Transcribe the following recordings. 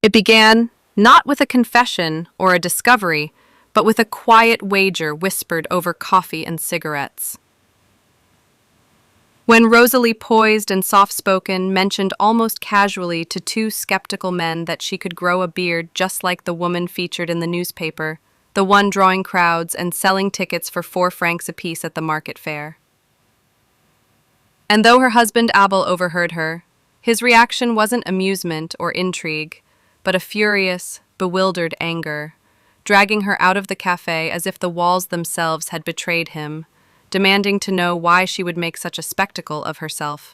It began not with a confession or a discovery, but with a quiet wager whispered over coffee and cigarettes. When Rosalie, poised and soft-spoken, mentioned almost casually to two skeptical men that she could grow a beard just like the woman featured in the newspaper, the one drawing crowds and selling tickets for 4 francs apiece at the market fair. And though her husband Abel overheard her, his reaction wasn't amusement or intrigue, but a furious, bewildered anger, dragging her out of the cafe as if the walls themselves had betrayed him, demanding to know why she would make such a spectacle of herself,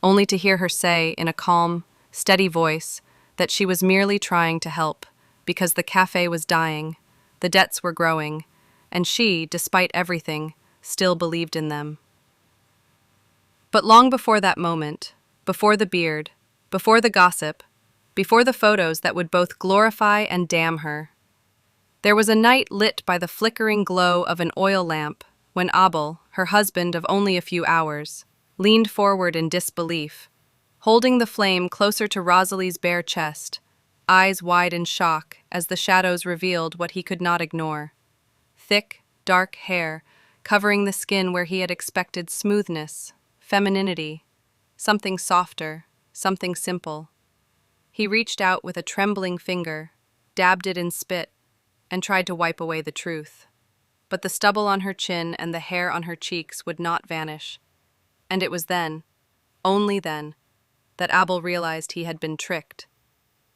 only to hear her say in a calm, steady voice that she was merely trying to help, because the cafe was dying, the debts were growing, and she, despite everything, still believed in them. But long before that moment, before the beard, before the gossip, before the photos that would both glorify and damn her, there was a night lit by the flickering glow of an oil lamp when Abel, her husband of only a few hours, leaned forward in disbelief, holding the flame closer to Rosalie's bare chest, eyes wide in shock as the shadows revealed what he could not ignore. Thick, dark hair covering the skin where he had expected smoothness, femininity, something softer, something simple. He reached out with a trembling finger, dabbed it in spit, and tried to wipe away the truth. But the stubble on her chin and the hair on her cheeks would not vanish. And it was then, only then, that Abel realized he had been tricked,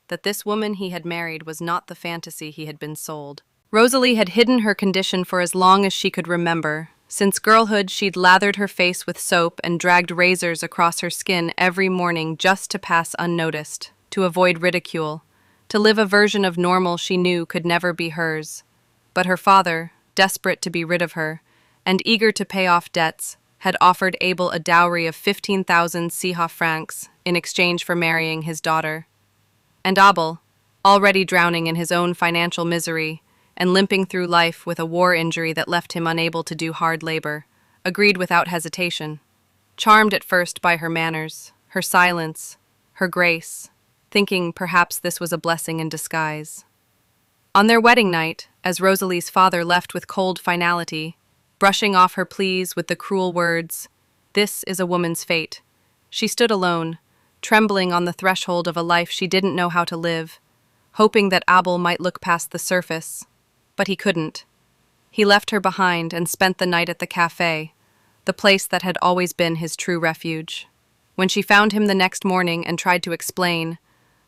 that this woman he had married was not the fantasy he had been sold. Rosalie had hidden her condition for as long as she could remember. Since girlhood, she'd lathered her face with soap and dragged razors across her skin every morning just to pass unnoticed, to avoid ridicule, to live a version of normal she knew could never be hers. But her father, desperate to be rid of her, and eager to pay off debts, had offered Abel a dowry of 15,000 CH francs in exchange for marrying his daughter. And Abel, already drowning in his own financial misery and limping through life with a war injury that left him unable to do hard labor, agreed without hesitation, charmed at first by her manners, her silence, her grace, thinking perhaps this was a blessing in disguise. On their wedding night, as Rosalie's father left with cold finality, brushing off her pleas with the cruel words, "This is a woman's fate," she stood alone, trembling on the threshold of a life she didn't know how to live, hoping that Abel might look past the surface. But he couldn't. He left her behind and spent the night at the cafe, the place that had always been his true refuge. When she found him the next morning and tried to explain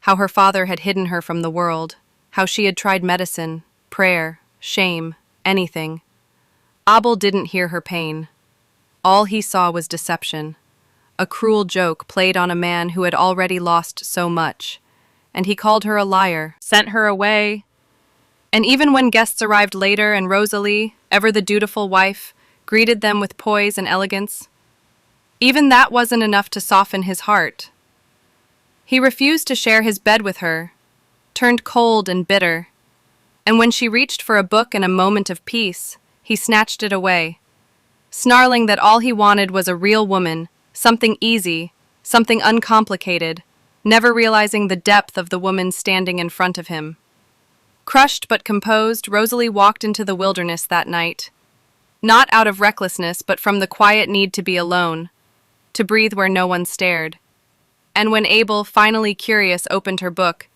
how her father had hidden her from the world, how she had tried medicine, prayer, shame, anything, Abel didn't hear her pain. All he saw was deception, a cruel joke played on a man who had already lost so much, and he called her a liar, sent her away. And even when guests arrived later and Rosalie, ever the dutiful wife, greeted them with poise and elegance, even that wasn't enough to soften his heart. He refused to share his bed with her, turned cold and bitter, and when she reached for a book and a moment of peace, he snatched it away, snarling that all he wanted was a real woman, something easy, something uncomplicated, never realizing the depth of the woman standing in front of him. Crushed but composed, Rosalie walked into the wilderness that night, not out of recklessness but from the quiet need to be alone, to breathe where no one stared. And when Abel, finally curious, opened her book,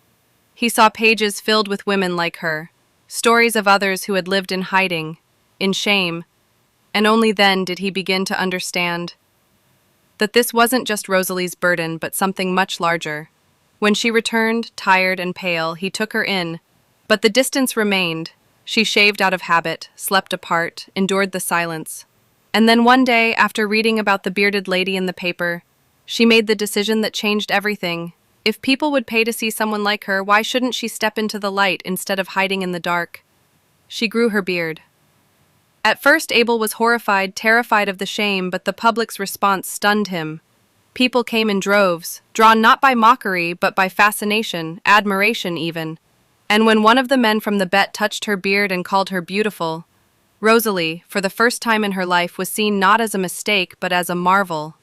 he saw pages filled with women like her, stories of others who had lived in hiding, in shame, and only then did he begin to understand that this wasn't just Rosalie's burden but something much larger. When she returned, tired and pale, he took her in, but the distance remained. She shaved out of habit, slept apart, endured the silence. And then one day, after reading about the bearded lady in the paper, she made the decision that changed everything. If people would pay to see someone like her, why shouldn't she step into the light instead of hiding in the dark? She grew her beard. At first, Abel was horrified, terrified of the shame, but the public's response stunned him. People came in droves, drawn not by mockery, but by fascination, admiration even. And when one of the men from the bet touched her beard and called her beautiful, Rosalie, for the first time in her life, was seen not as a mistake, but as a marvel.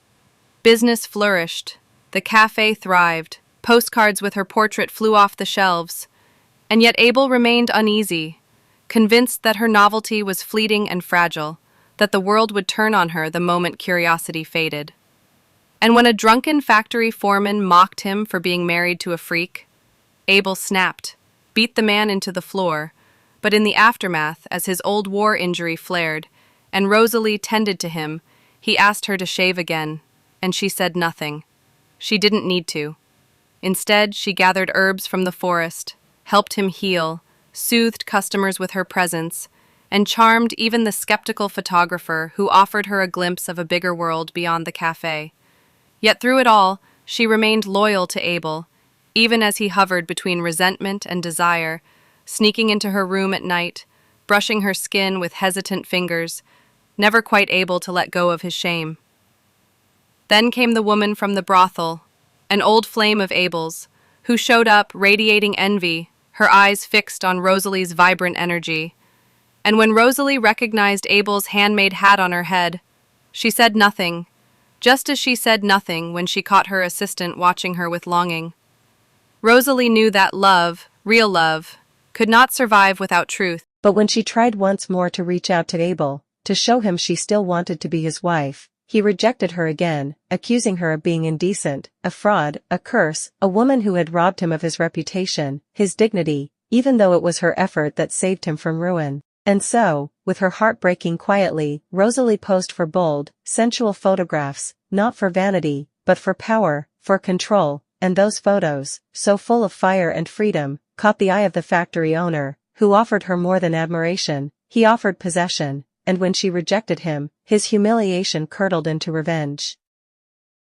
Business flourished. The cafe thrived. Postcards with her portrait flew off the shelves, and yet Abel remained uneasy, convinced that her novelty was fleeting and fragile, that the world would turn on her the moment curiosity faded. And when a drunken factory foreman mocked him for being married to a freak, Abel snapped, beat the man into the floor, but in the aftermath, as his old war injury flared, and Rosalie tended to him, he asked her to shave again, and she said nothing. She didn't need to. Instead, she gathered herbs from the forest, helped him heal, soothed customers with her presence, and charmed even the skeptical photographer who offered her a glimpse of a bigger world beyond the cafe. Yet through it all, she remained loyal to Abel, even as he hovered between resentment and desire, sneaking into her room at night, brushing her skin with hesitant fingers, never quite able to let go of his shame. Then came the woman from the brothel, an old flame of Abel's, who showed up radiating envy, her eyes fixed on Rosalie's vibrant energy. And when Rosalie recognized Abel's handmade hat on her head, she said nothing, just as she said nothing when she caught her assistant watching her with longing. Rosalie knew that love, real love, could not survive without truth. But when she tried once more to reach out to Abel, to show him she still wanted to be his wife, he rejected her again, accusing her of being indecent, a fraud, a curse, a woman who had robbed him of his reputation, his dignity, even though it was her effort that saved him from ruin. And so, with her heart breaking quietly, Rosalie posed for bold, sensual photographs, not for vanity, but for power, for control, and those photos, so full of fire and freedom, caught the eye of the factory owner, who offered her more than admiration, he offered possession, and when she rejected him, his humiliation curdled into revenge.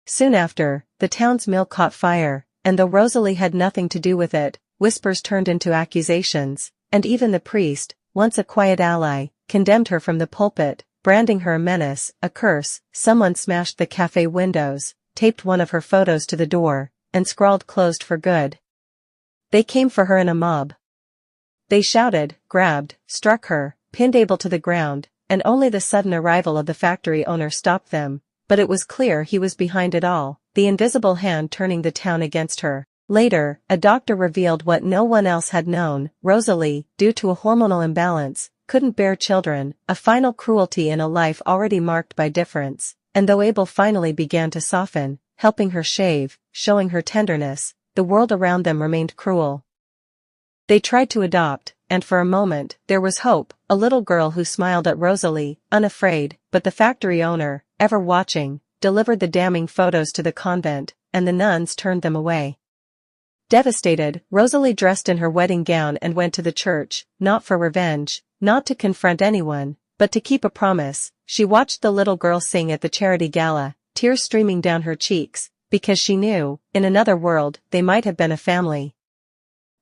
Soon after, the town's mill caught fire, and though Rosalie had nothing to do with it, whispers turned into accusations, and even the priest, once a quiet ally, condemned her from the pulpit, branding her a menace, a curse. Someone smashed the cafe windows, taped one of her photos to the door, and scrawled "closed for good." They came for her in a mob. They shouted, grabbed, struck her, pinned Abel to the ground, and only the sudden arrival of the factory owner stopped them, but it was clear he was behind it all, the invisible hand turning the town against her. Later, a doctor revealed what no one else had known: Rosalie, due to a hormonal imbalance, couldn't bear children, a final cruelty in a life already marked by difference, and though Abel finally began to soften, helping her shave, showing her tenderness, the world around them remained cruel. They tried to adopt, and for a moment, there was hope, a little girl who smiled at Rosalie, unafraid, but the factory owner, ever watching, delivered the damning photos to the convent, and the nuns turned them away. Devastated, Rosalie dressed in her wedding gown and went to the church, not for revenge, not to confront anyone, but to keep a promise. She watched the little girl sing at the charity gala, tears streaming down her cheeks, because she knew, in another world, they might have been a family.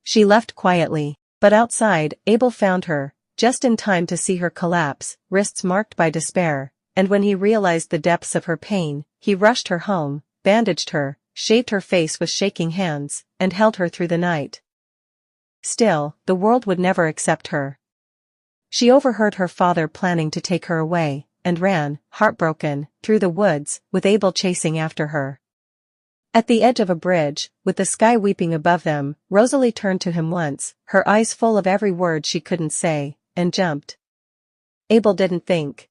She left quietly, but outside, Abel found her, just in time to see her collapse, wrists marked by despair, and when he realized the depths of her pain, he rushed her home, bandaged her, shaved her face with shaking hands, and held her through the night. Still, the world would never accept her. She overheard her father planning to take her away, and ran, heartbroken, through the woods, with Abel chasing after her. At the edge of a bridge, with the sky weeping above them, Rosalie turned to him once, her eyes full of every word she couldn't say, and jumped. Abel didn't think.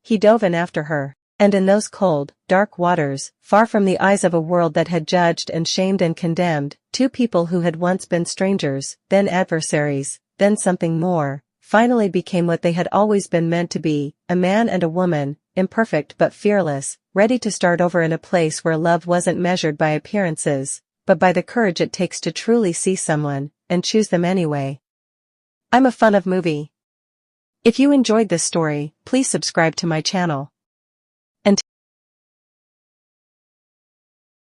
He dove in after her, and in those cold, dark waters, far from the eyes of a world that had judged and shamed and condemned, two people who had once been strangers, then adversaries, then something more, finally became what they had always been meant to be, a man and a woman, imperfect but fearless, ready to start over in a place where love wasn't measured by appearances, but by the courage it takes to truly see someone, and choose them anyway. I'm a fan of movie. If you enjoyed this story, please subscribe to my channel.